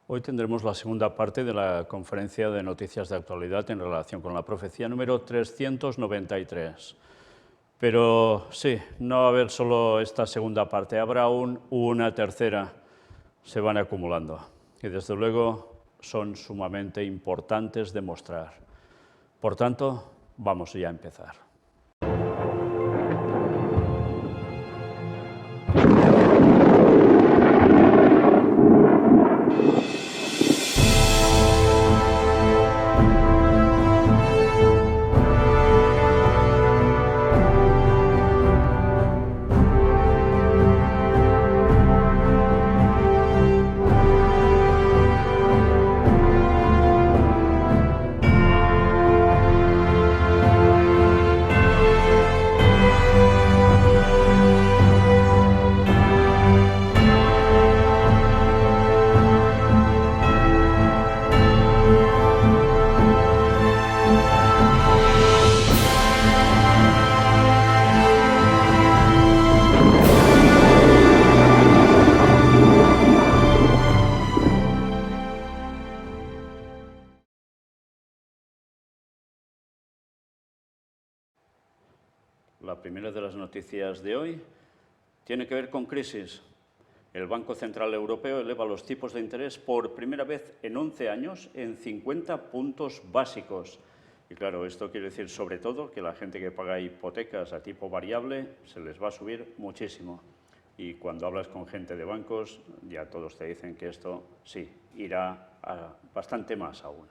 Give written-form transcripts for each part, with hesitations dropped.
Hoy tendremos la segunda parte de la conferencia de noticias de actualidad en relación con la profecía número 393. Pero sí, no va a haber solo esta segunda parte, habrá aún una tercera, se van acumulando. Y desde luego son sumamente importantes de mostrar. Por tanto, vamos ya a empezar. La primera de las noticias de hoy tiene que ver con crisis. El Banco Central Europeo eleva los tipos de interés por primera vez en 11 años en 50 puntos básicos. Y claro, esto quiere decir sobre todo que la gente que paga hipotecas a tipo variable se les va a subir muchísimo. Y cuando hablas con gente de bancos, ya todos te dicen que esto sí, irá a bastante más aún.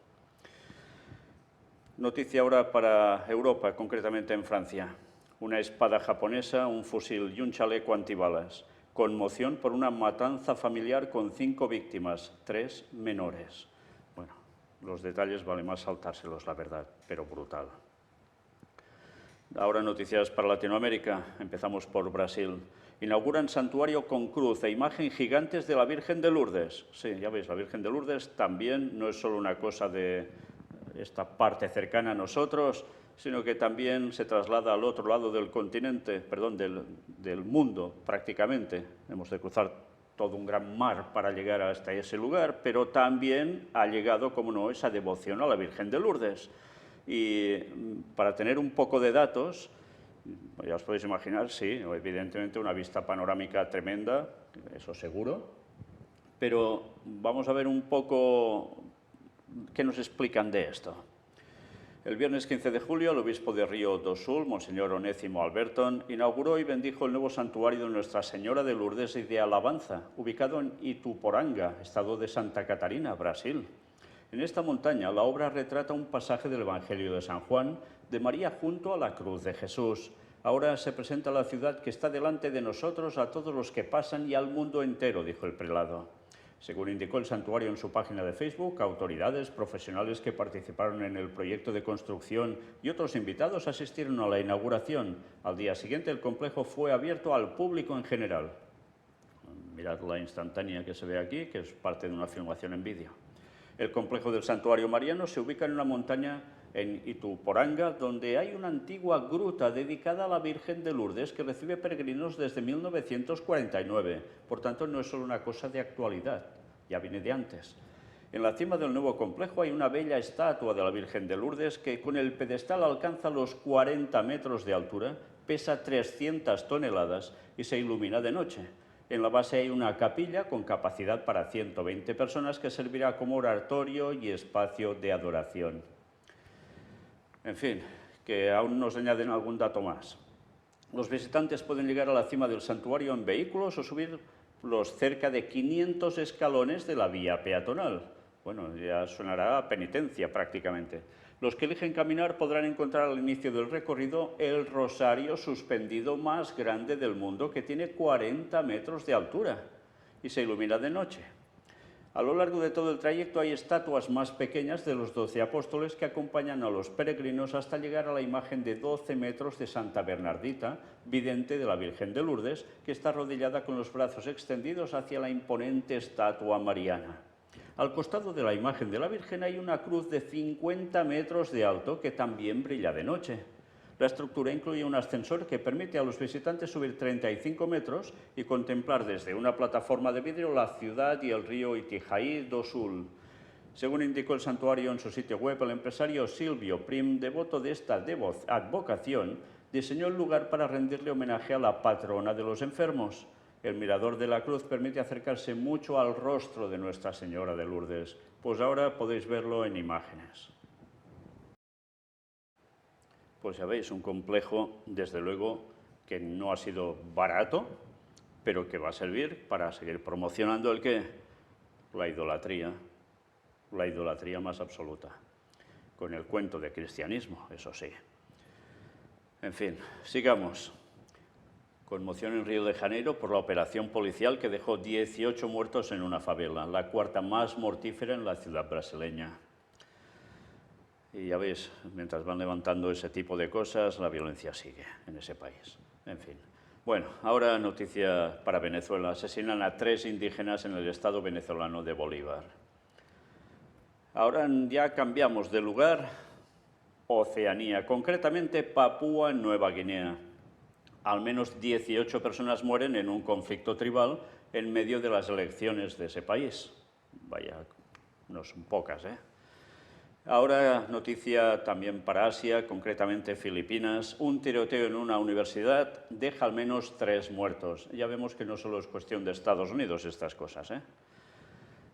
Noticia ahora para Europa, concretamente en Francia. Una espada japonesa, un fusil y un chaleco antibalas. Conmoción por una matanza familiar con 5 víctimas, 3 menores. Bueno, los detalles vale más saltárselos, la verdad, pero brutal. Ahora noticias para Latinoamérica. Empezamos por Brasil. Inauguran santuario con cruz e imagen gigantes de la Virgen de Lourdes. Sí, ya veis, la Virgen de Lourdes también no es solo una cosa de esta parte cercana a nosotros, sino que también se traslada al otro lado del continente, perdón, del mundo prácticamente. Hemos de cruzar todo un gran mar para llegar hasta ese lugar, pero también ha llegado, como no, esa devoción a la Virgen de Lourdes. Y para tener un poco de datos, ya os podéis imaginar, sí, evidentemente una vista panorámica tremenda, eso seguro, pero vamos a ver un poco qué nos explican de esto. El viernes 15 de julio, el obispo de Río do Sul, Monseñor Onésimo Alberton, inauguró y bendijo el nuevo santuario de Nuestra Señora de Lourdes y de Alabanza, ubicado en Ituporanga, estado de Santa Catarina, Brasil. En esta montaña, la obra retrata un pasaje del Evangelio de San Juan, de María junto a la cruz de Jesús. Ahora se presenta la ciudad que está delante de nosotros a todos los que pasan y al mundo entero, dijo el prelado. Según indicó el santuario en su página de Facebook, autoridades, profesionales que participaron en el proyecto de construcción y otros invitados asistieron a la inauguración. Al día siguiente, el complejo fue abierto al público en general. Mirad la instantánea que se ve aquí, que es parte de una filmación en vídeo. El complejo del santuario mariano se ubica en una montaña en Ituporanga, donde hay una antigua gruta dedicada a la Virgen de Lourdes que recibe peregrinos desde 1949. Por tanto, no es solo una cosa de actualidad, ya viene de antes. En la cima del nuevo complejo hay una bella estatua de la Virgen de Lourdes que con el pedestal alcanza los 40 metros de altura, pesa 300 toneladas y se ilumina de noche. En la base hay una capilla con capacidad para 120 personas que servirá como oratorio y espacio de adoración. En fin, que aún nos añaden algún dato más. Los visitantes pueden llegar a la cima del santuario en vehículos o subir los cerca de 500 escalones de la vía peatonal. Bueno, ya sonará a penitencia prácticamente. Los que eligen caminar podrán encontrar al inicio del recorrido el rosario suspendido más grande del mundo, que tiene 40 metros de altura y se ilumina de noche. A lo largo de todo el trayecto hay estatuas más pequeñas de los 12 apóstoles que acompañan a los peregrinos hasta llegar a la imagen de 12 metros de Santa Bernardita, vidente de la Virgen de Lourdes, que está arrodillada con los brazos extendidos hacia la imponente estatua mariana. Al costado de la imagen de la Virgen hay una cruz de 50 metros de alto que también brilla de noche. La estructura incluye un ascensor que permite a los visitantes subir 35 metros y contemplar desde una plataforma de vidrio la ciudad y el río Itijaí do Sul. Según indicó el santuario en su sitio web, el empresario Silvio Prim, devoto de esta advocación, diseñó el lugar para rendirle homenaje a la patrona de los enfermos. El mirador de la cruz permite acercarse mucho al rostro de Nuestra Señora de Lourdes. Pues ahora podéis verlo en imágenes. Pues ya veis, un complejo, desde luego, que no ha sido barato, pero que va a servir para seguir promocionando el qué, la idolatría más absoluta, con el cuento de cristianismo, eso sí. En fin, sigamos. Conmoción en Río de Janeiro por la operación policial que dejó 18 muertos en una favela, la cuarta más mortífera en la ciudad brasileña. Y ya veis, mientras van levantando ese tipo de cosas, la violencia sigue en ese país. En fin. Bueno, ahora noticia para Venezuela. Asesinan a 3 indígenas en el estado venezolano de Bolívar. Ahora ya cambiamos de lugar, Oceanía, concretamente Papúa Nueva Guinea. Al menos 18 personas mueren en un conflicto tribal en medio de las elecciones de ese país. Vaya, no son pocas, ¿eh? Ahora noticia también para Asia, concretamente Filipinas. Un tiroteo en una universidad deja al menos 3 muertos. Ya vemos que no solo es cuestión de Estados Unidos estas cosas, ¿eh?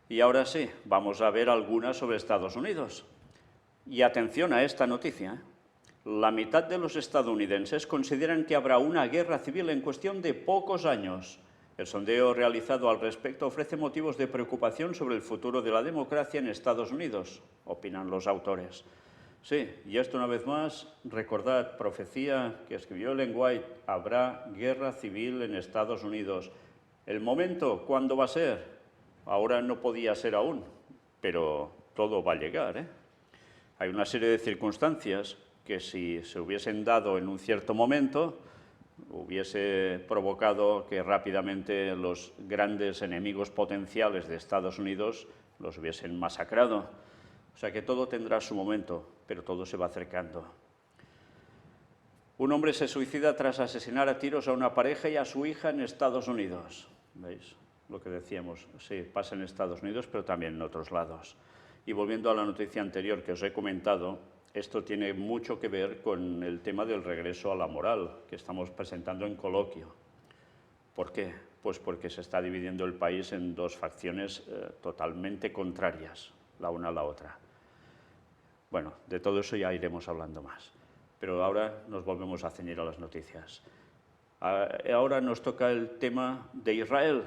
Y ahora sí, vamos a ver algunas sobre Estados Unidos. Y atención a esta noticia. La mitad de los estadounidenses consideran que habrá una guerra civil en cuestión de pocos años. El sondeo realizado al respecto ofrece motivos de preocupación sobre el futuro de la democracia en Estados Unidos, opinan los autores. Sí, y esto una vez más, recordad, profecía que escribió Ellen White, habrá guerra civil en Estados Unidos. ¿El momento cuándo va a ser? Ahora no podía ser aún, pero todo va a llegar, ¿eh? Hay una serie de circunstancias que si se hubiesen dado en un cierto momento, hubiese provocado que rápidamente los grandes enemigos potenciales de Estados Unidos los hubiesen masacrado. O sea que todo tendrá su momento, pero todo se va acercando. Un hombre se suicida tras asesinar a tiros a una pareja y a su hija en Estados Unidos. ¿Veis lo que decíamos? Sí, pasa en Estados Unidos, pero también en otros lados. Y volviendo a la noticia anterior que os he comentado, esto tiene mucho que ver con el tema del regreso a la moral que estamos presentando en coloquio. ¿Por qué? Pues porque se está dividiendo el país en 2 facciones totalmente contrarias, la una a la otra. Bueno, de todo eso ya iremos hablando más. Pero ahora nos volvemos a ceñir a las noticias. Ahora nos toca el tema de Israel.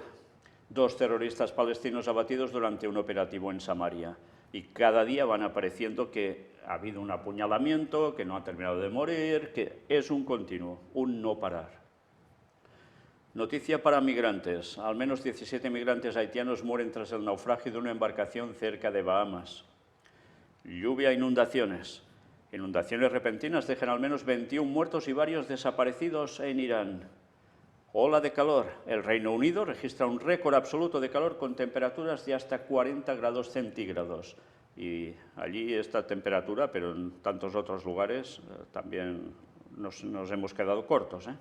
2 terroristas palestinos abatidos durante un operativo en Samaria. Y cada día van apareciendo que ha habido un apuñalamiento, que no ha terminado de morir, que es un continuo, un no parar. Noticia para migrantes. Al menos 17 migrantes haitianos mueren tras el naufragio de una embarcación cerca de Bahamas. Lluvia e inundaciones. Inundaciones repentinas dejan al menos 21 muertos y varios desaparecidos en Irán. Ola de calor. El Reino Unido registra un récord absoluto de calor con temperaturas de hasta 40 grados centígrados. Y allí esta temperatura, pero en tantos otros lugares, también nos hemos quedado cortos, ¿eh?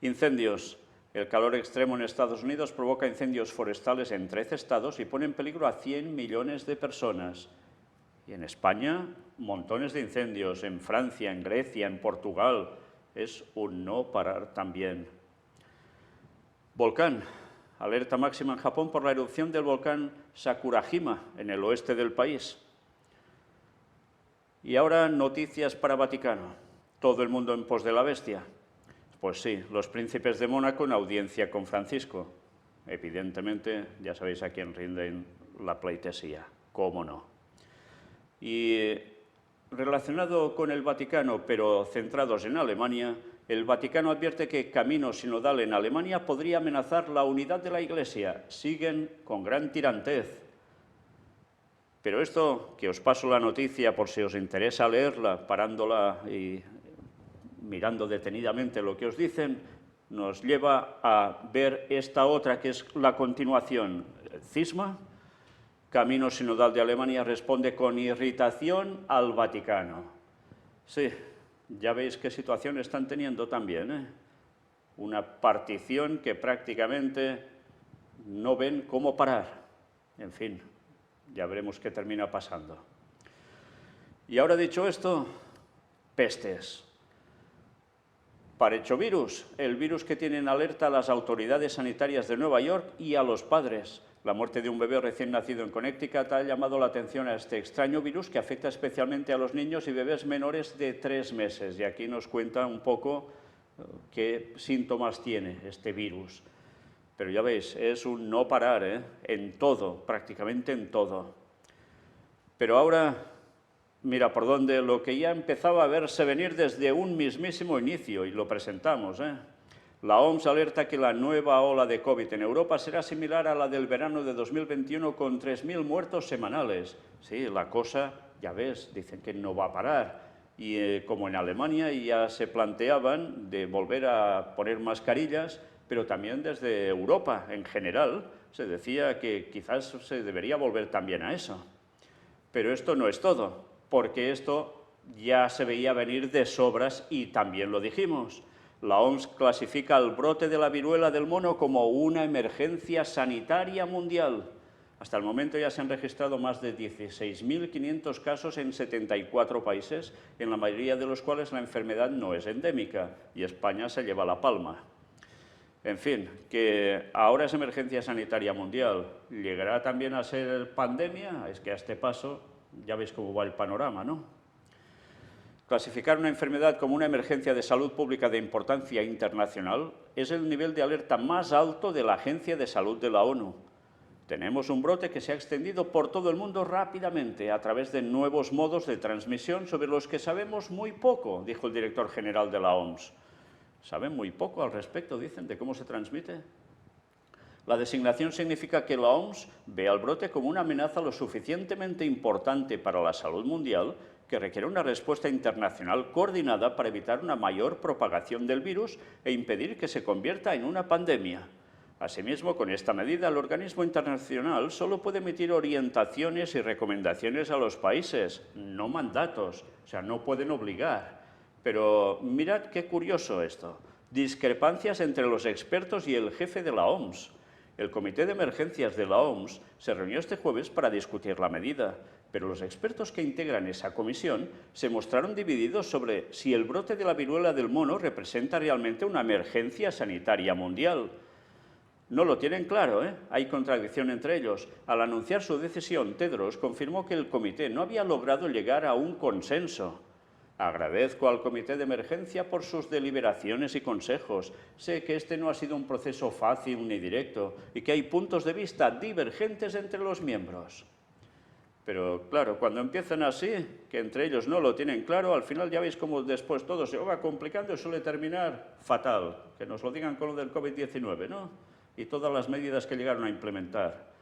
Incendios. El calor extremo en Estados Unidos provoca incendios forestales en 13 estados y pone en peligro a 100 millones de personas. Y en España, montones de incendios. En Francia, en Grecia, en Portugal. Es un no parar también. Volcán. Alerta máxima en Japón por la erupción del volcán Sakurajima, en el oeste del país. Y ahora noticias para Vaticano. Todo el mundo en pos de la bestia. Pues sí, los príncipes de Mónaco en audiencia con Francisco. Evidentemente, ya sabéis a quién rinden la pleitesía. ¿Cómo no? Y relacionado con el Vaticano, pero centrados en Alemania, el Vaticano advierte que camino sinodal en Alemania podría amenazar la unidad de la Iglesia. Siguen con gran tirantez. Pero esto, que os paso la noticia por si os interesa leerla, parándola y mirando detenidamente lo que os dicen, nos lleva a ver esta otra que es la continuación. Cisma, Camino Sinodal de Alemania responde con irritación al Vaticano. Sí, Ya veis qué situación están teniendo también, ¿eh? Una partición que prácticamente no ven cómo parar. En fin, ya veremos qué termina pasando. Y ahora dicho esto, pestes. Parechovirus, el virus que tiene en alerta a las autoridades sanitarias de Nueva York y a los padres. La muerte de un bebé recién nacido en Connecticut ha llamado la atención a este extraño virus que afecta especialmente a los niños y bebés menores de 3 meses. Y aquí nos cuenta un poco qué síntomas tiene este virus. Pero ya veis, es un no parar, ¿eh? En todo, prácticamente en todo. Pero ahora, mira por dónde, lo que ya empezaba a verse venir desde un mismísimo inicio, y lo presentamos, ¿eh? La OMS alerta que la nueva ola de COVID en Europa será similar a la del verano de 2021 con 3.000 muertos semanales. Sí, la cosa, ya ves, dicen que no va a parar. Y como en Alemania ya se planteaban de volver a poner mascarillas, pero también desde Europa en general se decía que quizás se debería volver también a eso. Pero esto no es todo, porque esto ya se veía venir de sobras y también lo dijimos. La OMS clasifica el brote de la viruela del mono como una emergencia sanitaria mundial. Hasta el momento ya se han registrado más de 16.500 casos en 74 países, en la mayoría de los cuales la enfermedad no es endémica, y España se lleva la palma. En fin, que ahora es emergencia sanitaria mundial. ¿Llegará también a ser pandemia? Es que a este paso ya veis cómo va el panorama, ¿no? Clasificar una enfermedad como una emergencia de salud pública de importancia internacional es el nivel de alerta más alto de la Agencia de Salud de la ONU. Tenemos un brote que se ha extendido por todo el mundo rápidamente a través de nuevos modos de transmisión sobre los que sabemos muy poco, dijo el director general de la OMS. ¿Saben muy poco al respecto, dicen, de cómo se transmite? La designación significa que la OMS ve al brote como una amenaza lo suficientemente importante para la salud mundial que requiere una respuesta internacional coordinada para evitar una mayor propagación del virus e impedir que se convierta en una pandemia. Asimismo, con esta medida, el organismo internacional solo puede emitir orientaciones y recomendaciones a los países, no mandatos, o sea, no pueden obligar. Pero mirad qué curioso esto. Discrepancias entre los expertos y el jefe de la OMS. El Comité de Emergencias de la OMS se reunió este jueves para discutir la medida, pero los expertos que integran esa comisión se mostraron divididos sobre si el brote de la viruela del mono representa realmente una emergencia sanitaria mundial. No lo tienen claro, ¿eh? Hay contradicción entre ellos. Al anunciar su decisión, Tedros confirmó que el comité no había logrado llegar a un consenso. Agradezco al Comité de Emergencia por sus deliberaciones y consejos. Sé que este no ha sido un proceso fácil ni directo y que hay puntos de vista divergentes entre los miembros. Pero claro, cuando empiezan así, que entre ellos no lo tienen claro, al final ya veis cómo después todo se va complicando y suele terminar fatal. Que nos lo digan con lo del COVID-19, ¿no? Y todas las medidas que llegaron a implementar.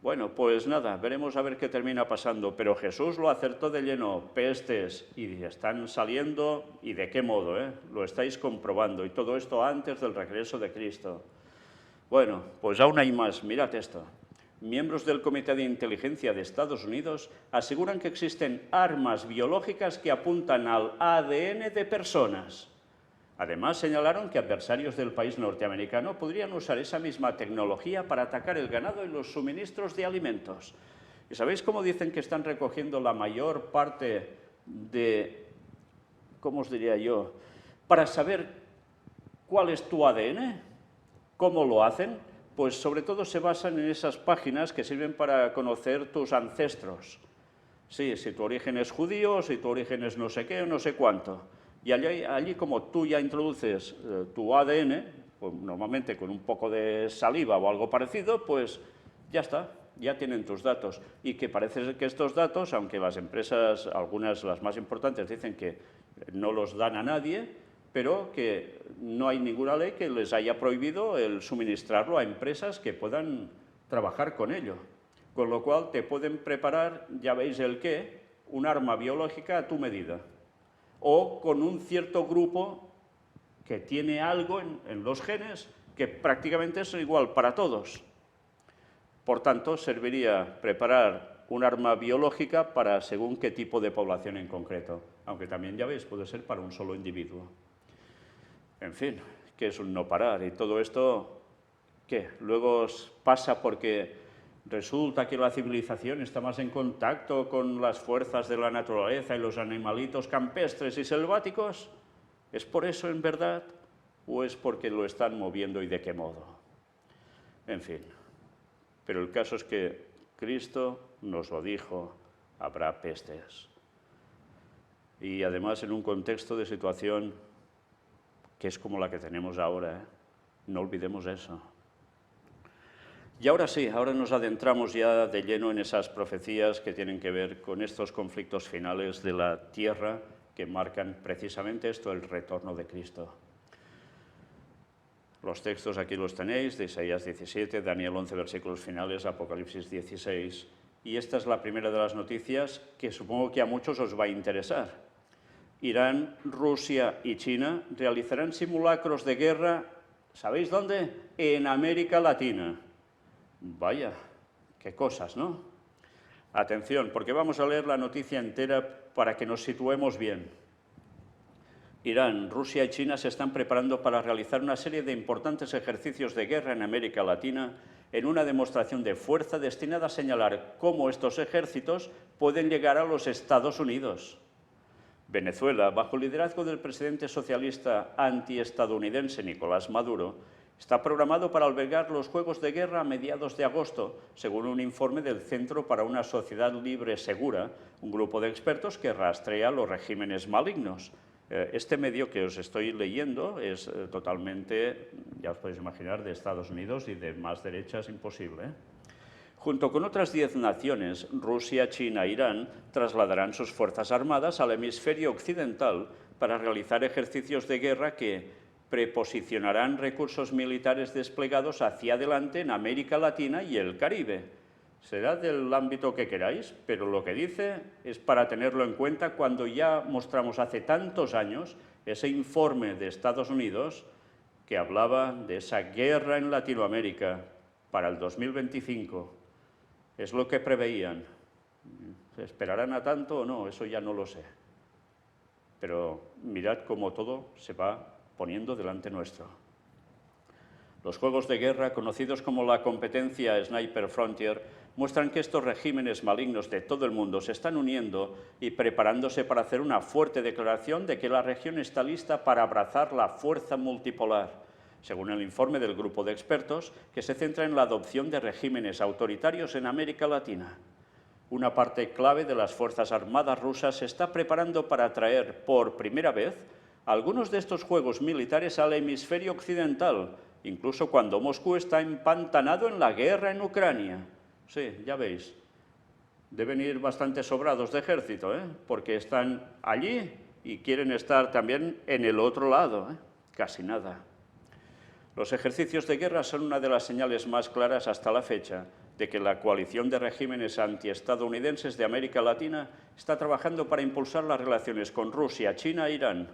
Bueno, pues nada, veremos a ver qué termina pasando, pero Jesús lo acertó de lleno, pestes, y están saliendo, y de qué modo, ¿eh? Lo estáis comprobando, y todo esto antes del regreso de Cristo. Bueno, pues aún hay más, mirad esto. Miembros del Comité de Inteligencia de Estados Unidos aseguran que existen armas biológicas que apuntan al ADN de personas. Además, señalaron que adversarios del país norteamericano podrían usar esa misma tecnología para atacar el ganado y los suministros de alimentos. ¿Y sabéis cómo dicen que están recogiendo la mayor parte de, cómo os diría yo, para saber cuál es tu ADN? ¿Cómo lo hacen? Pues sobre todo se basan en esas páginas que sirven para conocer tus ancestros. Sí, si tu origen es judío, si tu origen es no sé qué o no sé cuánto. Y allí como tú ya introduces tu ADN, pues normalmente con un poco de saliva o algo parecido, pues ya está, ya tienen tus datos. Y que parece ser que estos datos, aunque las empresas, algunas las más importantes, dicen que no los dan a nadie, pero que no hay ninguna ley que les haya prohibido el suministrarlo a empresas que puedan trabajar con ello. Con lo cual te pueden preparar, ya veis el qué, un arma biológica a tu medida. O con un cierto grupo que tiene algo en los genes que prácticamente es igual para todos. Por tanto, serviría preparar un arma biológica para según qué tipo de población en concreto. aunque también, ya veis, puede ser para un solo individuo. En fin, ¿qué es un no parar? Y todo esto, ¿qué? Luego pasa porque resulta que la civilización está más en contacto con las fuerzas de la naturaleza y los animalitos campestres y selváticos. ¿Es por eso, en verdad? ¿O es porque lo están moviendo y de qué modo? En fin, pero el caso es que Cristo nos lo dijo, habrá pestes. Y además en un contexto de situación que es como la que tenemos ahora, ¿eh? No olvidemos eso. Y ahora sí, ahora nos adentramos ya de lleno en esas profecías que tienen que ver con estos conflictos finales de la tierra que marcan precisamente esto, el retorno de Cristo. Los textos aquí los tenéis, de Isaías 17, Daniel 11, versículos finales, Apocalipsis 16. Y esta es la primera de las noticias que supongo que a muchos os va a interesar. Irán, Rusia y China realizarán simulacros de guerra, ¿sabéis dónde? En América Latina. Vaya, qué cosas, ¿no? Atención, porque vamos a leer la noticia entera para que nos situemos bien. Irán, Rusia y China se están preparando para realizar una serie de importantes ejercicios de guerra en América Latina en una demostración de fuerza destinada a señalar cómo estos ejércitos pueden llegar a los Estados Unidos. Venezuela, bajo el liderazgo del presidente socialista antiestadounidense Nicolás Maduro, está programado para albergar los Juegos de Guerra a mediados de agosto, según un informe del Centro para una Sociedad Libre Segura, un grupo de expertos que rastrea los regímenes malignos. Este medio que os estoy leyendo es totalmente, ya os podéis imaginar, de Estados Unidos y de más derechas imposible, ¿eh? Junto con otras 10 naciones, Rusia, China e Irán trasladarán sus fuerzas armadas al hemisferio occidental para realizar ejercicios de guerra que preposicionarán recursos militares desplegados hacia adelante en América Latina y el Caribe. Será del ámbito que queráis, pero lo que dice es para tenerlo en cuenta cuando ya mostramos hace tantos años ese informe de Estados Unidos que hablaba de esa guerra en Latinoamérica para el 2025. Es lo que preveían. ¿Se esperarán a tanto o no? Eso ya no lo sé. Pero mirad cómo todo se va poniendo delante nuestro. Los juegos de guerra, conocidos como la competencia Sniper Frontier, muestran que estos regímenes malignos de todo el mundo se están uniendo y preparándose para hacer una fuerte declaración de que la región está lista para abrazar la fuerza multipolar, según el informe del grupo de expertos, que se centra en la adopción de regímenes autoritarios en América Latina. Una parte clave de las Fuerzas Armadas rusas se está preparando para traer por primera vez algunos de estos juegos militares al hemisferio occidental, incluso cuando Moscú está empantanado en la guerra en Ucrania. Sí, ya veis, deben ir bastante sobrados de ejército, ¿eh? Porque están allí y quieren estar también en el otro lado, ¿eh? Casi nada. Los ejercicios de guerra son una de las señales más claras hasta la fecha de que la coalición de regímenes antiestadounidenses de América Latina está trabajando para impulsar las relaciones con Rusia, China e Irán.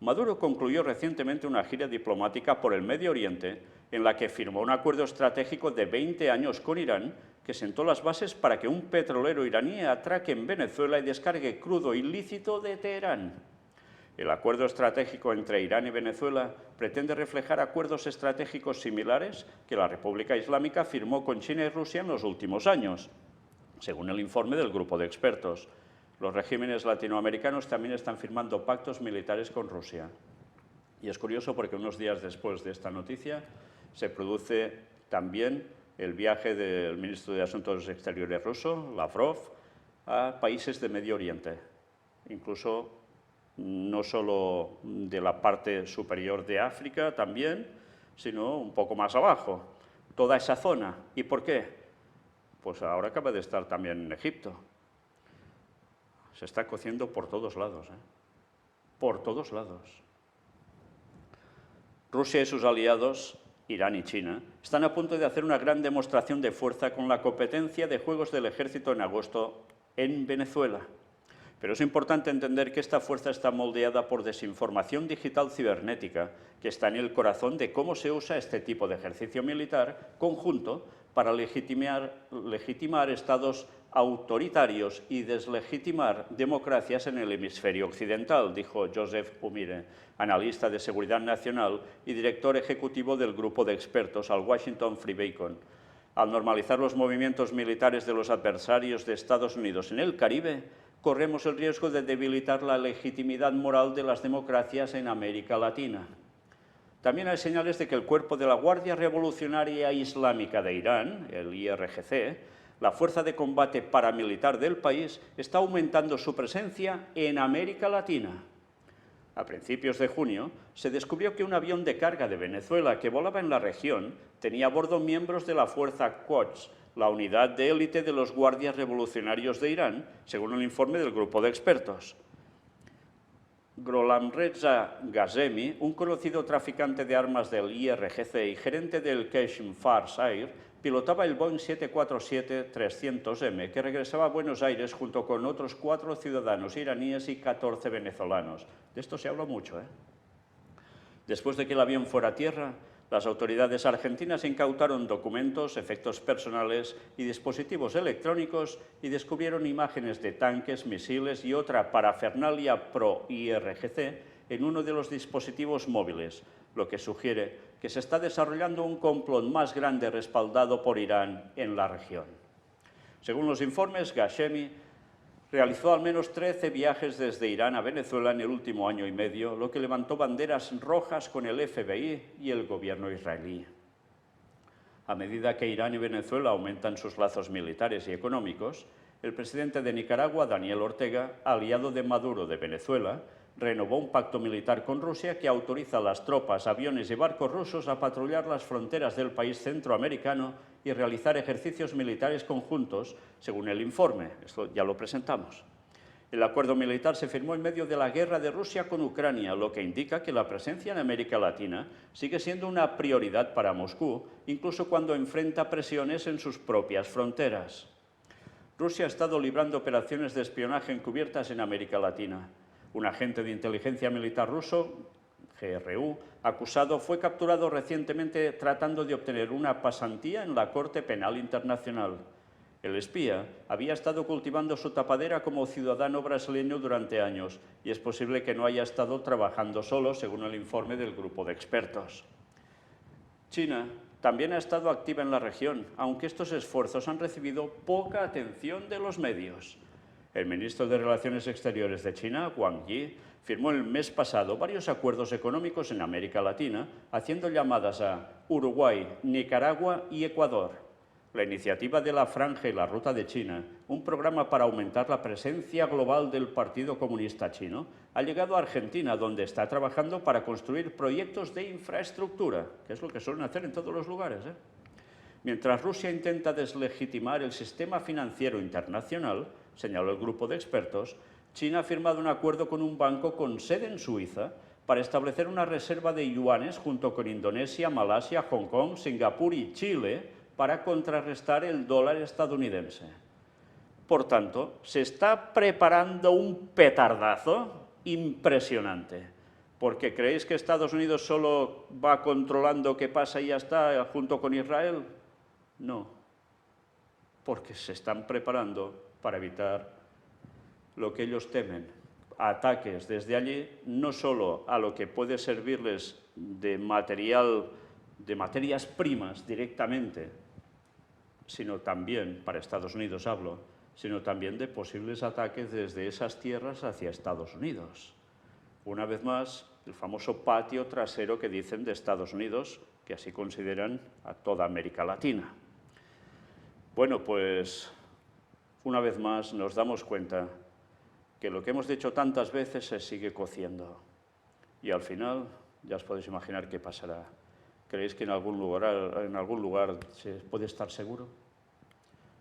Maduro concluyó recientemente una gira diplomática por el Medio Oriente en la que firmó un acuerdo estratégico de 20 años con Irán que sentó las bases para que un petrolero iraní atraque en Venezuela y descargue crudo ilícito de Teherán. El acuerdo estratégico entre Irán y Venezuela pretende reflejar acuerdos estratégicos similares que la República Islámica firmó con China y Rusia en los últimos años, según el informe del grupo de expertos. Los regímenes latinoamericanos también están firmando pactos militares con Rusia. Y es curioso porque unos días después de esta noticia se produce también el viaje del ministro de Asuntos Exteriores ruso, Lavrov, a países de Medio Oriente, incluso no solo de la parte superior de África también, sino un poco más abajo, toda esa zona. ¿Y por qué? Pues ahora acaba de estar también en Egipto. Se está cociendo por todos lados, ¿eh? Por todos lados. Rusia y sus aliados, Irán y China, están a punto de hacer una gran demostración de fuerza con la competencia de Juegos del Ejército en agosto en Venezuela. Pero es importante entender que esta fuerza está moldeada por desinformación digital cibernética, que está en el corazón de cómo se usa este tipo de ejercicio militar conjunto para legitimar estados autoritarios y deslegitimar democracias en el hemisferio occidental, dijo Joseph Umire, analista de seguridad nacional y director ejecutivo del grupo de expertos al Washington Free Beacon. Al normalizar los movimientos militares de los adversarios de Estados Unidos en el Caribe, corremos el riesgo de debilitar la legitimidad moral de las democracias en América Latina. También hay señales de que el cuerpo de la Guardia Revolucionaria Islámica de Irán, el IRGC, la fuerza de combate paramilitar del país, está aumentando su presencia en América Latina. A principios de junio, se descubrió que un avión de carga de Venezuela que volaba en la región tenía a bordo miembros de la fuerza Quds, la unidad de élite de los guardias revolucionarios de Irán, según el informe del grupo de expertos. Gholamreza Ghazemi, un conocido traficante de armas del IRGC y gerente del Qeshm Fars Air, pilotaba el Boeing 747-300M que regresaba a Buenos Aires junto con otros 4 ciudadanos iraníes y 14 venezolanos. De esto se habla mucho, ¿eh? Después de que el avión fuera a tierra, las autoridades argentinas incautaron documentos, efectos personales y dispositivos electrónicos y descubrieron imágenes de tanques, misiles y otra parafernalia pro-IRGC en uno de los dispositivos móviles, lo que sugiere que se está desarrollando un complot más grande respaldado por Irán en la región. Según los informes, Ghazemi realizó al menos 13 viajes desde Irán a Venezuela en el último año y medio, lo que levantó banderas rojas con el FBI y el gobierno israelí. A medida que Irán y Venezuela aumentan sus lazos militares y económicos, el presidente de Nicaragua, Daniel Ortega, aliado de Maduro de Venezuela, renovó un pacto militar con Rusia que autoriza a las tropas, aviones y barcos rusos a patrullar las fronteras del país centroamericano y realizar ejercicios militares conjuntos, según el informe. Esto ya lo presentamos. El acuerdo militar se firmó en medio de la guerra de Rusia con Ucrania, lo que indica que la presencia en América Latina sigue siendo una prioridad para Moscú, incluso cuando enfrenta presiones en sus propias fronteras. Rusia ha estado librando operaciones de espionaje encubiertas en América Latina. Un agente de inteligencia militar ruso, GRU, acusado, fue capturado recientemente tratando de obtener una pasantía en la Corte Penal Internacional. El espía había estado cultivando su tapadera como ciudadano brasileño durante años y es posible que no haya estado trabajando solo, según el informe del grupo de expertos. China también ha estado activa en la región, aunque estos esfuerzos han recibido poca atención de los medios. El ministro de Relaciones Exteriores de China, Wang Yi, firmó el mes pasado varios acuerdos económicos en América Latina, haciendo llamadas a Uruguay, Nicaragua y Ecuador. La iniciativa de la Franja y la Ruta de China, un programa para aumentar la presencia global del Partido Comunista Chino, ha llegado a Argentina, donde está trabajando para construir proyectos de infraestructura, que es lo que suelen hacer en todos los lugares, ¿eh? Mientras Rusia intenta deslegitimar el sistema financiero internacional, señaló el grupo de expertos, China ha firmado un acuerdo con un banco con sede en Suiza para establecer una reserva de yuanes junto con Indonesia, Malasia, Hong Kong, Singapur y Chile para contrarrestar el dólar estadounidense. Por tanto, se está preparando un petardazo impresionante. ¿Porque creéis que Estados Unidos solo va controlando qué pasa y ya está junto con Israel? No, porque se están preparando para evitar lo que ellos temen, ataques desde allí, no solo a lo que puede servirles de materias primas directamente, sino también, para Estados Unidos hablo, sino también de posibles ataques desde esas tierras hacia Estados Unidos. Una vez más, el famoso patio trasero que dicen de Estados Unidos, que así consideran a toda América Latina. Bueno, pues una vez más nos damos cuenta que lo que hemos dicho tantas veces se sigue cociendo. Y al final, ya os podéis imaginar qué pasará. ¿Creéis que en algún lugar se puede estar seguro?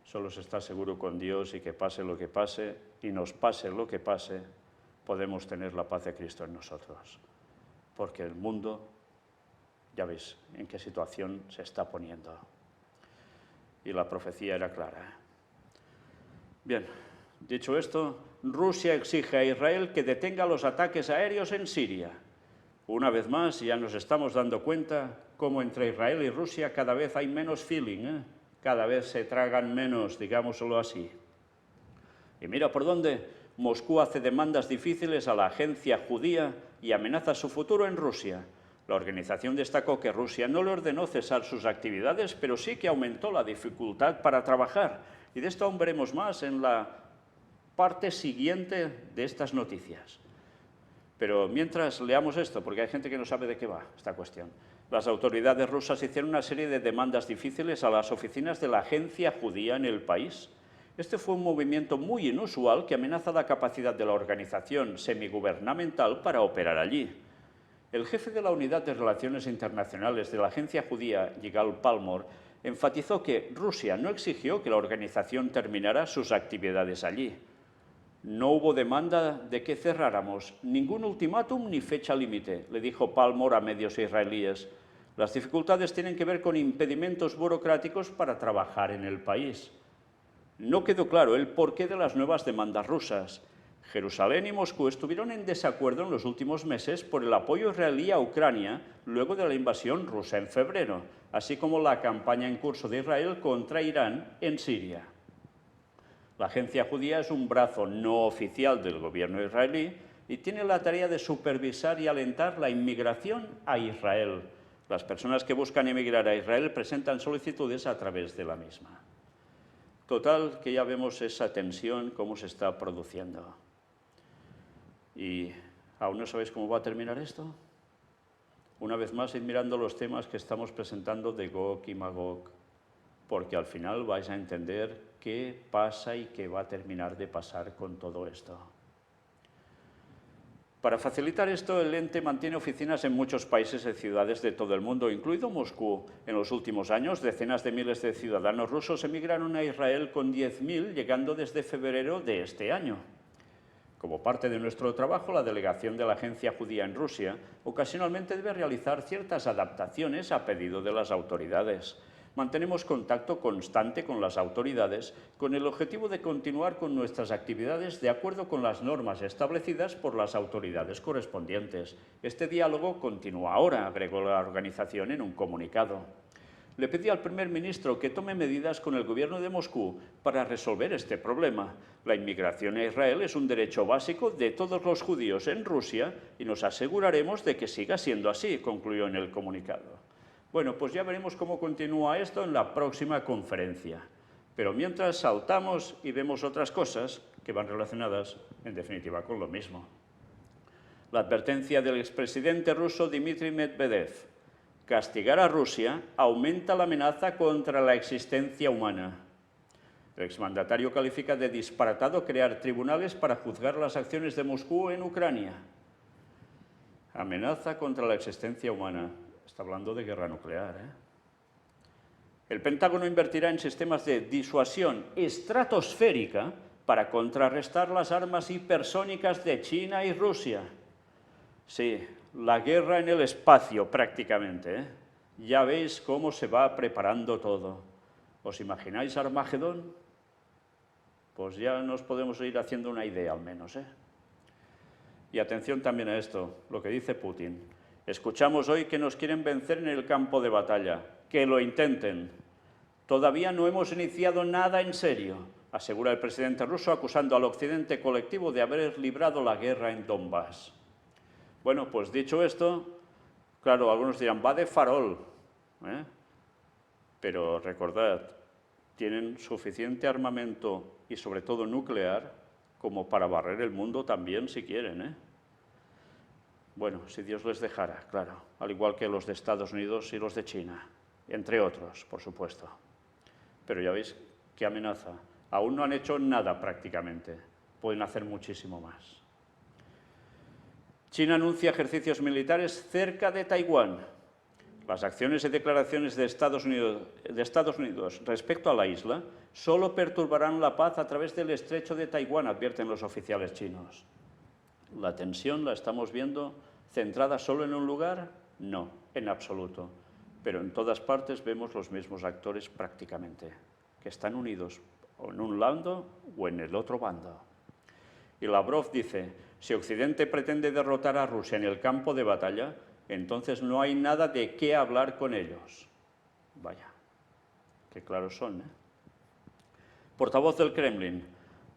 Solo se está seguro con Dios y que pase lo que pase, y nos pase lo que pase, podemos tener la paz de Cristo en nosotros. Porque el mundo, ya veis en qué situación se está poniendo. Y la profecía era clara. Bien, dicho esto, Rusia exige a Israel que detenga los ataques aéreos en Siria. Una vez más, ya nos estamos dando cuenta cómo entre Israel y Rusia cada vez hay menos feeling, cada vez se tragan menos, digámoslo así. Y mira por dónde Moscú hace demandas difíciles a la agencia judía y amenaza su futuro en Rusia. La organización destacó que Rusia no le ordenó cesar sus actividades, pero sí que aumentó la dificultad para trabajar. Y de esto aún veremos más en la parte siguiente de estas noticias. Pero mientras leamos esto, porque hay gente que no sabe de qué va esta cuestión. Las autoridades rusas hicieron una serie de demandas difíciles a las oficinas de la agencia judía en el país. Este fue un movimiento muy inusual que amenaza la capacidad de la organización semigubernamental para operar allí. El jefe de la Unidad de Relaciones Internacionales de la agencia judía, Yigal Palmor, enfatizó que Rusia no exigió que la organización terminara sus actividades allí. No hubo demanda de que cerráramos, ningún ultimátum ni fecha límite, le dijo Palmor a medios israelíes. Las dificultades tienen que ver con impedimentos burocráticos para trabajar en el país. No quedó claro el porqué de las nuevas demandas rusas. Jerusalén y Moscú estuvieron en desacuerdo en los últimos meses por el apoyo israelí a Ucrania luego de la invasión rusa en febrero, así como la campaña en curso de Israel contra Irán en Siria. La agencia judía es un brazo no oficial del gobierno israelí y tiene la tarea de supervisar y alentar la inmigración a Israel. Las personas que buscan emigrar a Israel presentan solicitudes a través de la misma. Total, que ya vemos esa tensión, cómo se está produciendo. ¿Y aún no sabéis cómo va a terminar esto? Una vez más, id mirando los temas que estamos presentando de Gog y Magog, porque al final vais a entender qué pasa y qué va a terminar de pasar con todo esto. Para facilitar esto, el ente mantiene oficinas en muchos países y ciudades de todo el mundo, incluido Moscú. En los últimos años, decenas de miles de ciudadanos rusos emigraron a Israel, con 10.000 llegando desde febrero de este año. Como parte de nuestro trabajo, la delegación de la agencia judía en Rusia ocasionalmente debe realizar ciertas adaptaciones a pedido de las autoridades. Mantenemos contacto constante con las autoridades con el objetivo de continuar con nuestras actividades de acuerdo con las normas establecidas por las autoridades correspondientes. Este diálogo continúa ahora, agregó la organización en un comunicado. Le pedí al primer ministro que tome medidas con el gobierno de Moscú para resolver este problema. La inmigración a Israel es un derecho básico de todos los judíos en Rusia y nos aseguraremos de que siga siendo así, concluyó en el comunicado. Bueno, pues ya veremos cómo continúa esto en la próxima conferencia. Pero mientras saltamos y vemos otras cosas que van relacionadas, en definitiva, con lo mismo. La advertencia del expresidente ruso Dmitry Medvedev. Castigar a Rusia aumenta la amenaza contra la existencia humana. El exmandatario califica de disparatado crear tribunales para juzgar las acciones de Moscú en Ucrania. Amenaza contra la existencia humana. Está hablando de guerra nuclear, ¿eh? El Pentágono invertirá en sistemas de disuasión estratosférica para contrarrestar las armas hipersónicas de China y Rusia. Sí, la guerra en el espacio prácticamente, ¿eh? Ya veis cómo se va preparando todo. ¿Os imagináis Armagedón? Pues ya nos podemos ir haciendo una idea al menos, ¿eh? Y atención también a esto, lo que dice Putin. Escuchamos hoy que nos quieren vencer en el campo de batalla. Que lo intenten. Todavía no hemos iniciado nada en serio, asegura el presidente ruso, acusando al occidente colectivo de haber librado la guerra en Donbass. Bueno, pues dicho esto, claro, algunos dirán, va de farol, ¿eh? Pero recordad, tienen suficiente armamento y sobre todo nuclear como para barrer el mundo también si quieren, ¿eh? Bueno, si Dios les dejara, claro, al igual que los de Estados Unidos y los de China, entre otros, por supuesto. Pero ya veis qué amenaza. Aún no han hecho nada prácticamente, pueden hacer muchísimo más. China anuncia ejercicios militares cerca de Taiwán. Las acciones y declaraciones de Estados Unidos respecto a la isla solo perturbarán la paz a través del estrecho de Taiwán, advierten los oficiales chinos. ¿La tensión la estamos viendo centrada solo en un lugar? No, en absoluto. Pero en todas partes vemos los mismos actores prácticamente, que están unidos o en un lado o en el otro bando. Y Lavrov dice, si Occidente pretende derrotar a Rusia en el campo de batalla, entonces no hay nada de qué hablar con ellos. Vaya, Qué claros son, ¿eh? Portavoz del Kremlin.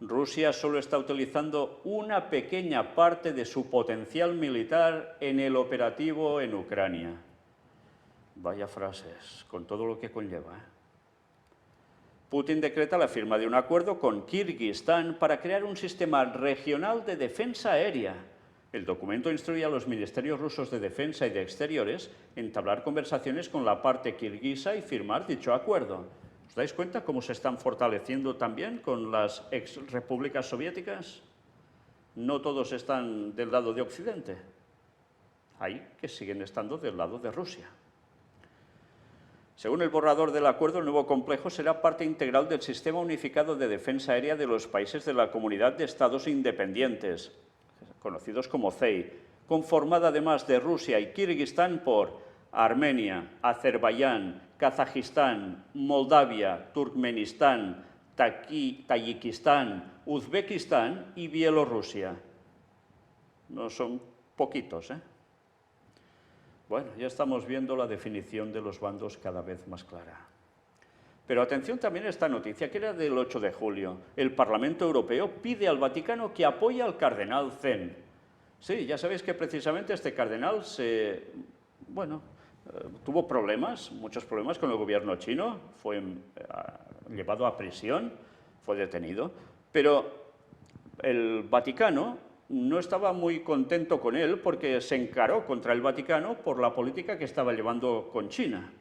Rusia solo está utilizando una pequeña parte de su potencial militar en el operativo en Ucrania. Vaya frases, con todo lo que conlleva, ¿eh? Putin decreta la firma de un acuerdo con Kirguistán para crear un sistema regional de defensa aérea. El documento instruye a los ministerios rusos de Defensa y de Exteriores a entablar conversaciones con la parte kirguisa y firmar dicho acuerdo. ¿Os dais cuenta cómo se están fortaleciendo también con las exrepúblicas soviéticas? No todos están del lado de Occidente. Hay que siguen estando del lado de Rusia. Según el borrador del acuerdo, el nuevo complejo será parte integral del Sistema Unificado de Defensa Aérea de los países de la Comunidad de Estados Independientes, conocidos como CEI, conformada además de Rusia y Kirguistán por Armenia, Azerbaiyán, Kazajistán, Moldavia, Turkmenistán, Tayikistán, Uzbekistán y Bielorrusia. No son poquitos, ¿eh? Bueno, ya estamos viendo la definición de los bandos cada vez más clara. Pero atención también a esta noticia, que era del 8 de julio. El Parlamento Europeo pide al Vaticano que apoye al cardenal Zen. Sí, ya sabéis que precisamente este cardenal tuvo problemas, muchos problemas con el gobierno chino, fue llevado a prisión, fue detenido, pero el Vaticano no estaba muy contento con él porque se encaró contra el Vaticano por la política que estaba llevando con China.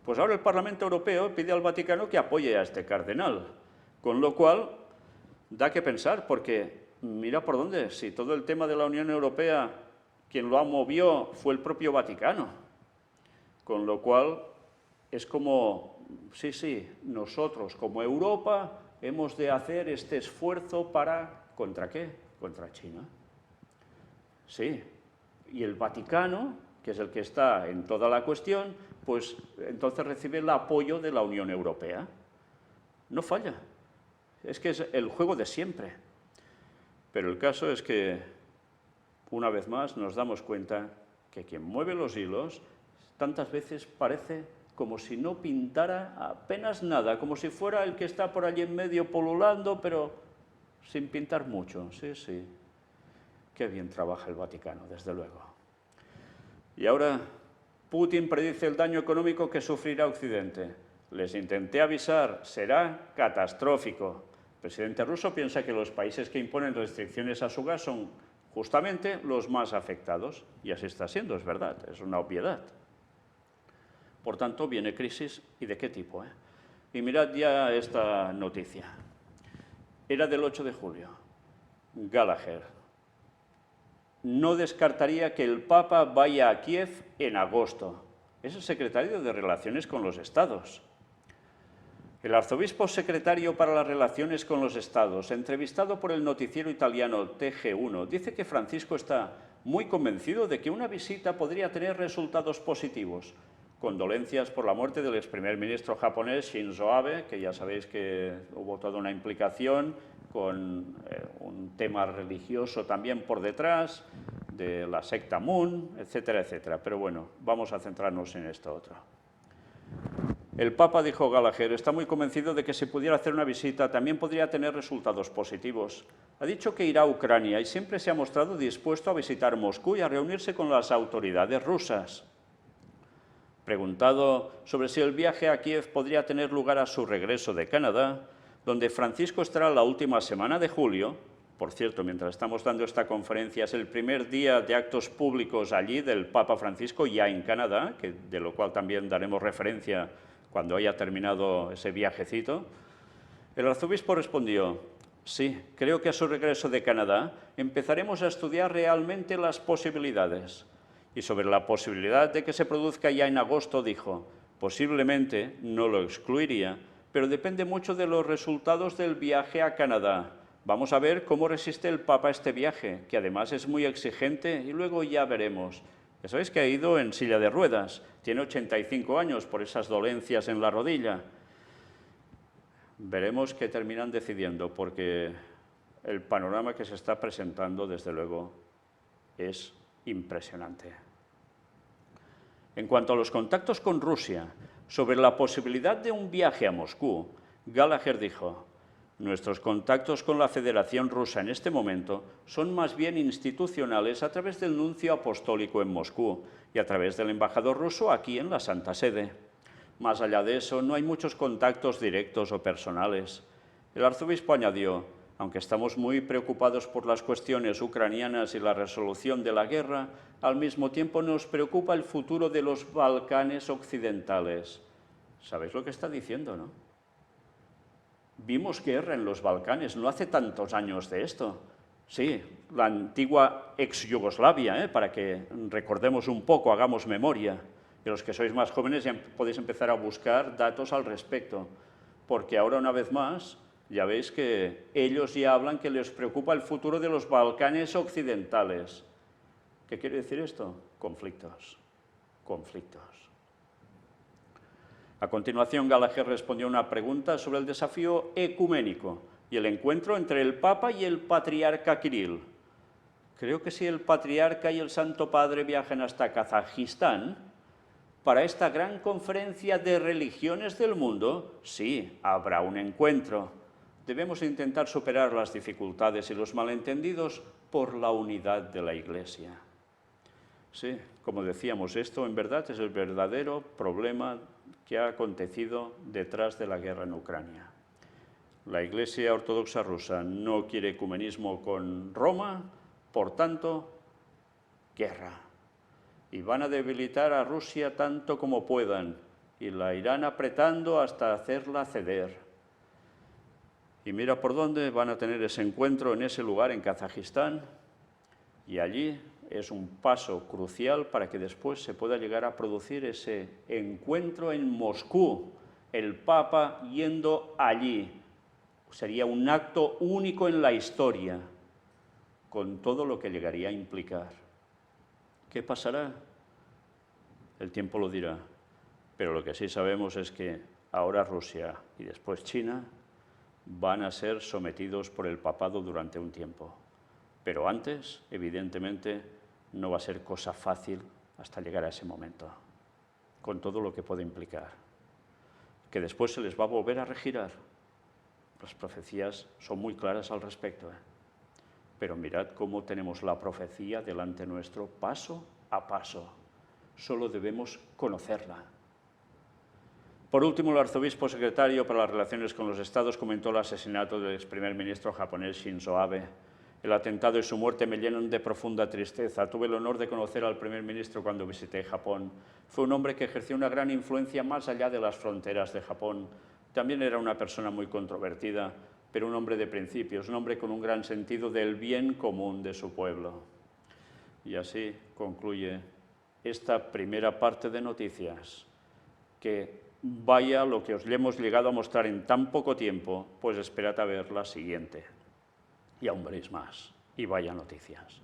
Pues ahora el Parlamento Europeo pide al Vaticano que apoye a este cardenal, con lo cual da que pensar, porque mira por dónde, si todo el tema de la Unión Europea, quien lo movió fue el propio Vaticano, con lo cual es como, sí, nosotros como Europa hemos de hacer este esfuerzo para, ¿contra qué? Contra China. Sí, y el Vaticano, que es el que está en toda la cuestión, pues entonces recibe el apoyo de la Unión Europea. No falla, es que es el juego de siempre. Pero el caso es que, una vez más, nos damos cuenta que quien mueve los hilos tantas veces parece como si no pintara apenas nada, como si fuera el que está por allí en medio polulando, pero sin pintar mucho, sí. Qué bien trabaja el Vaticano, desde luego. Y ahora, Putin predice el daño económico que sufrirá Occidente. Les intenté avisar, será catastrófico. El presidente ruso piensa que los países que imponen restricciones a su gas son justamente los más afectados. Y así está siendo, es verdad, es una obviedad. Por tanto, viene crisis, ¿y de qué tipo? Y mirad ya esta noticia. Era del 8 de julio. Gallagher. No descartaría que el Papa vaya a Kiev en agosto. Es el secretario de Relaciones con los Estados. El arzobispo secretario para las Relaciones con los Estados, entrevistado por el noticiero italiano TG1, dice que Francisco está muy convencido de que una visita podría tener resultados positivos. Condolencias por la muerte del ex primer ministro japonés Shinzo Abe, que ya sabéis que hubo toda una implicación con un tema religioso también por detrás, de la secta Moon, etcétera, etcétera. Pero bueno, vamos a centrarnos en esto otro. El Papa, dijo Gallagher, está muy convencido de que si pudiera hacer una visita también podría tener resultados positivos. Ha dicho que irá a Ucrania y siempre se ha mostrado dispuesto a visitar Moscú y a reunirse con las autoridades rusas. Preguntado sobre si el viaje a Kiev podría tener lugar a su regreso de Canadá, donde Francisco estará la última semana de julio, por cierto, mientras estamos dando esta conferencia, es el primer día de actos públicos allí del Papa Francisco, ya en Canadá, de lo cual también daremos referencia cuando haya terminado ese viajecito, el arzobispo respondió: sí, creo que a su regreso de Canadá empezaremos a estudiar realmente las posibilidades. Y sobre la posibilidad de que se produzca ya en agosto, dijo: posiblemente, no lo excluiría, pero depende mucho de los resultados del viaje a Canadá. Vamos a ver cómo resiste el Papa este viaje, que además es muy exigente, y luego ya veremos. Ya sabéis que ha ido en silla de ruedas, tiene 85 años por esas dolencias en la rodilla. Veremos qué terminan decidiendo, porque el panorama que se está presentando, desde luego, es impresionante. En cuanto a los contactos con Rusia, Sobre la posibilidad de un viaje a Moscú, Gallagher dijo: nuestros contactos con la Federación Rusa en este momento son más bien institucionales a través del nuncio apostólico en Moscú y a través del embajador ruso aquí en la Santa Sede. Más allá de eso, no hay muchos contactos directos o personales. El arzobispo añadió: aunque estamos muy preocupados por las cuestiones ucranianas y la resolución de la guerra, al mismo tiempo nos preocupa el futuro de los Balcanes occidentales. ¿Sabéis lo que está diciendo, no? Vimos guerra en los Balcanes, no hace tantos años de esto. Sí, la antigua ex-Yugoslavia, para que recordemos un poco, hagamos memoria. Y los que sois más jóvenes ya podéis empezar a buscar datos al respecto, porque ahora, una vez más, ya veis que ellos ya hablan que les preocupa el futuro de los Balcanes occidentales. ¿Qué quiere decir esto? Conflictos. Conflictos. A continuación, Gallagher respondió a una pregunta sobre el desafío ecuménico y el encuentro entre el Papa y el Patriarca Kirill. Creo que si el Patriarca y el Santo Padre viajan hasta Kazajistán, para esta gran conferencia de religiones del mundo, sí, habrá un encuentro. Debemos intentar superar las dificultades y los malentendidos por la unidad de la Iglesia. Sí, como decíamos, esto en verdad es el verdadero problema que ha acontecido detrás de la guerra en Ucrania. La Iglesia Ortodoxa rusa no quiere ecumenismo con Roma, por tanto, guerra. Y van a debilitar a Rusia tanto como puedan, y la irán apretando hasta hacerla ceder. Y mira por dónde van a tener ese encuentro, en ese lugar, en Kazajistán, y allí es un paso crucial para que después se pueda llegar a producir ese encuentro en Moscú, el Papa yendo allí. Sería un acto único en la historia, con todo lo que llegaría a implicar. ¿Qué pasará? El tiempo lo dirá, pero lo que sí sabemos es que ahora Rusia y después China van a ser sometidos por el papado durante un tiempo. Pero antes, evidentemente, no va a ser cosa fácil hasta llegar a ese momento, con todo lo que puede implicar. Que después se les va a volver a regirar. Las profecías son muy claras al respecto. Pero mirad cómo tenemos la profecía delante nuestro, paso a paso. Solo debemos conocerla. Por último, el arzobispo secretario para las relaciones con los estados comentó el asesinato del ex primer ministro japonés Shinzo Abe. El atentado y su muerte me llenan de profunda tristeza. Tuve el honor de conocer al primer ministro cuando visité Japón. Fue un hombre que ejerció una gran influencia más allá de las fronteras de Japón. También era una persona muy controvertida, pero un hombre de principios, un hombre con un gran sentido del bien común de su pueblo. Y así concluye esta primera parte de noticias. Que vaya lo que os hemos llegado a mostrar en tan poco tiempo, pues esperad a ver la siguiente. Y aún veréis más. Y vaya noticias.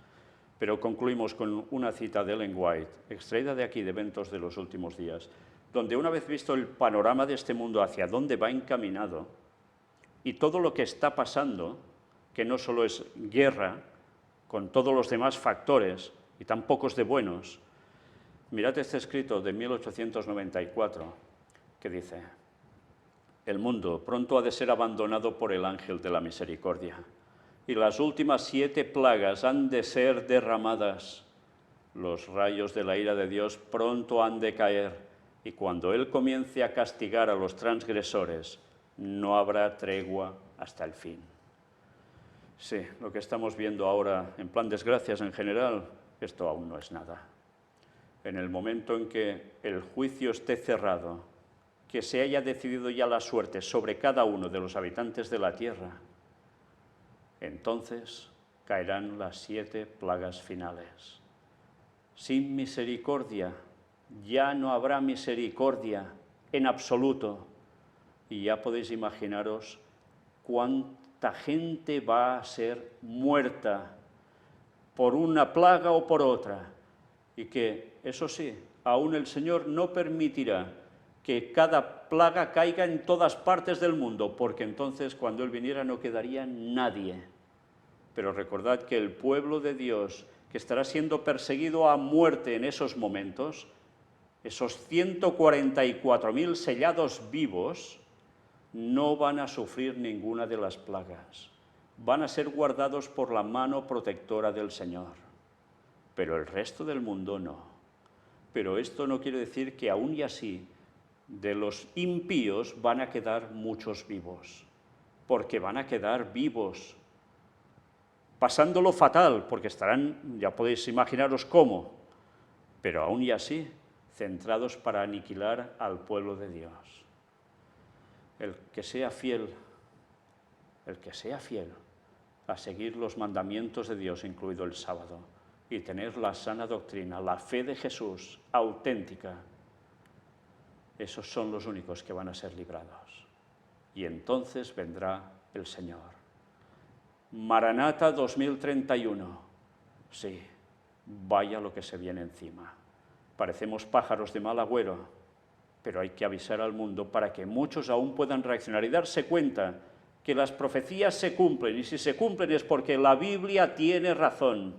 Pero concluimos con una cita de Ellen White, extraída de aquí de Eventos de los Últimos Días, donde una vez visto el panorama de este mundo hacia dónde va encaminado y todo lo que está pasando, que no solo es guerra, con todos los demás factores y tan pocos de buenos, mirad este escrito de 1894 que dice: el mundo pronto ha de ser abandonado por el ángel de la misericordia y las últimas 7 plagas han de ser derramadas. Los rayos de la ira de Dios pronto han de caer y cuando Él comience a castigar a los transgresores, no habrá tregua hasta el fin. Sí, lo que estamos viendo ahora, en plan desgracias en general, esto aún no es nada. En el momento en que el juicio esté cerrado, que se haya decidido ya la suerte sobre cada uno de los habitantes de la tierra, entonces caerán las 7 plagas finales. Sin misericordia, ya no habrá misericordia en absoluto. Y ya podéis imaginaros cuánta gente va a ser muerta por una plaga o por otra. Y que, eso sí, aún el Señor no permitirá que cada plaga caiga en todas partes del mundo, porque entonces cuando Él viniera no quedaría nadie. Pero recordad que el pueblo de Dios, que estará siendo perseguido a muerte en esos momentos, esos 144.000 sellados vivos no van a sufrir ninguna de las plagas. Van a ser guardados por la mano protectora del Señor. Pero el resto del mundo no. Pero esto no quiere decir que aún y así de los impíos van a quedar muchos vivos. Porque van a quedar vivos, pasándolo fatal, porque estarán, ya podéis imaginaros cómo, pero aún y así, centrados para aniquilar al pueblo de Dios. El que sea fiel a seguir los mandamientos de Dios, incluido el sábado, y tener la sana doctrina, la fe de Jesús auténtica, esos son los únicos que van a ser librados. Y entonces vendrá el Señor. Maranata 2031. Sí, vaya lo que se viene encima. Parecemos pájaros de mal agüero, pero hay que avisar al mundo para que muchos aún puedan reaccionar y darse cuenta que las profecías se cumplen, y si se cumplen es porque la Biblia tiene razón.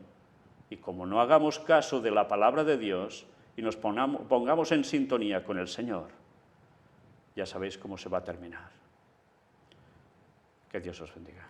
Y como no hagamos caso de la palabra de Dios y nos pongamos en sintonía con el Señor, ya sabéis cómo se va a terminar. Que Dios os bendiga.